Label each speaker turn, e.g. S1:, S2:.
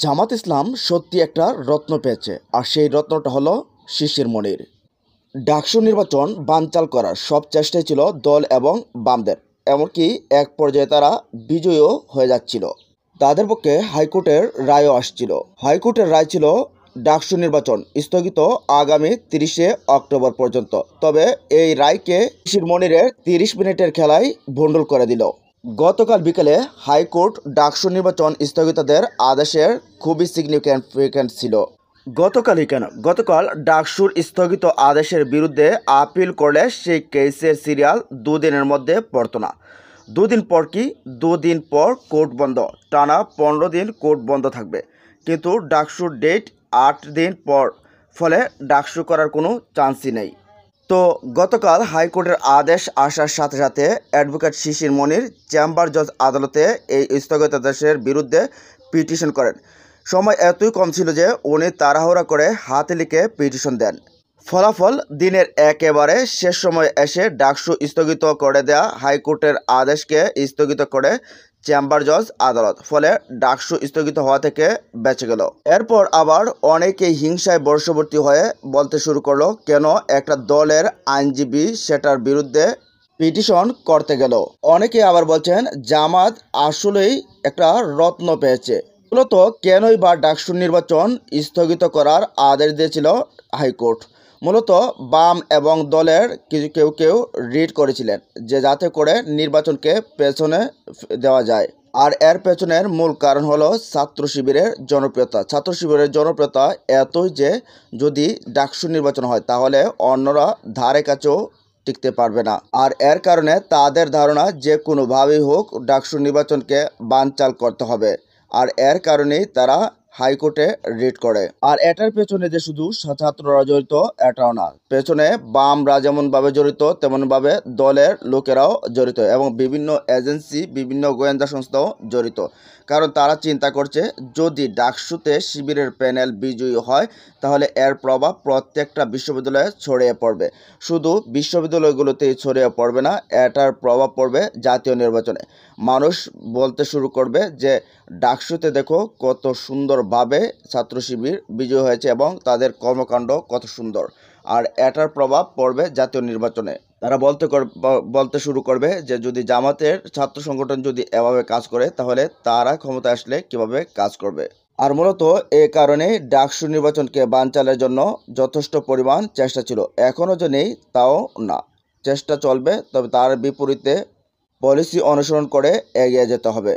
S1: জামাত ইসলাম সত্যি একটা রত্ন পেয়েছে, আর সেই রত্নটা হলো শিশির মনির। ডাকসু নির্বাচন বানচাল করার সব চেষ্টাই ছিল দল এবং বামদের। এমনকি এক পর্যায়ে তারা বিজয়ীও হয়ে যাচ্ছিল। তাদের পক্ষে হাইকোর্টের রায়ও আসছিল। হাইকোর্টের রায় ছিল ডাকসু নির্বাচন স্থগিত আগামী 30শে অক্টোবর পর্যন্ত। তবে এই রায়কে শিশির মনিরের 30 মিনিটের খেলায় ভণ্ডুল করে দিল। গতকাল বিকেলে হাইকোর্ট ডাকসু নির্বাচন স্থগিতদের আদেশের খুবই সিগনিফিক্যান্ট ছিল। গতকাল ডাকসুর স্থগিত আদেশের বিরুদ্ধে আপিল করলে সেই কেসের সিরিয়াল দুদিনের মধ্যে পড়তো না। দুদিন পর কোর্ট বন্ধ, টানা 15 দিন কোর্ট বন্ধ থাকবে। কিন্তু ডাকসুর ডেট 8 দিন পর, ফলে ডাকসু করার কোনো চান্সই নেই। তো গতকাল হাইকোর্টের আদেশ আসার সাথে সাথে অ্যাডভোকেট শিশির মনির চেম্বার জজ আদালতে এই স্থগিতাদেশের বিরুদ্ধে পিটিশন করেন। সময় এতই কম ছিল যে উনি তাড়াহুড়া করে হাতে লিখে পিটিশন দেন। ফলাফল, দিনের একেবারে শেষ সময় এসে ডাকসু স্থগিত করে দেয়া হাইকোর্টের আদেশকে স্থগিত করে চেম্বার জজ আদালত। ফলে ডাকসু স্থগিত হওয়া থেকে বেঁচে গেল। এরপর আবার অনেকেই হিংসায় বর্ষবর্তী হয়ে বলতে শুরু করলো, কেন একটা দলের আইনজীবী সেটার বিরুদ্ধে পিটিশন করতে গেল। অনেকে আবার বলছেন জামাত আসলেই একটা রত্ন পেয়েছে। মূলত কেনই বা ডাকসু নির্বাচন স্থগিত করার আদেশ দিয়েছিল হাইকোর্ট? মূলত বাম এবং দলের কেউ রিট করেছিলেন যে যাতে করে নির্বাচনকে পেছনে দেওয়া যায়। আর এর পেছনের মূল কারণ হলো ছাত্র শিবিরের জনপ্রিয়তা এতই যে যদি ডাকসু নির্বাচন হয় তাহলে অন্যরা ধারে কাছেও টিকতে পারবে না। আর এর কারণে তাদের ধারণা যে কোনোভাবেই হোক ডাকসু নির্বাচনকে বানচাল করতে হবে। আর এর কারণেই তারা হাইকোর্টে রিট করে। আর এটার পেছনে যে শুধু ছাত্ররা জড়িত এটাও না, পেছনে বামরা যেমনভাবে জড়িত তেমনভাবে দলের লোকেরাও জড়িত এবং বিভিন্ন এজেন্সি, বিভিন্ন গোয়েন্দা সংস্থাও জড়িত। কারণ তারা চিন্তা করছে যদি ডাকসুতে শিবিরের প্যানেল বিজয়ী হয় তাহলে এর প্রভাব প্রত্যেকটা বিশ্ববিদ্যালয়ে ছড়িয়ে পড়বে। শুধু বিশ্ববিদ্যালয়গুলোতেই ছড়িয়ে পড়বে না, এটার প্রভাব পড়বে জাতীয় নির্বাচনে। মানুষ বলতে শুরু করবে যে ডাকসুতে দেখো কত সুন্দরভাবে ছাত্র শিবির বিজয় হয়েছে এবং তাদের কর্মকাণ্ড কত সুন্দর। আর এটার প্রভাব পড়বে জাতীয় নির্বাচনে। তারা বলতে শুরু করবে যে যদি জামাতের ছাত্র সংগঠন যদি এভাবে কাজ করে তাহলে তারা ক্ষমতায় আসলে কিভাবে কাজ করবে। আর মূলত এ কারণে ডাকসু নির্বাচনকে বানচালের জন্য যথেষ্ট পরিমাণ চেষ্টা ছিল। এখনও যে নেই তাও না, চেষ্টা চলবে, তবে তার বিপরীতে পলিসি অনুসরণ করে এগিয়ে যেতে হবে।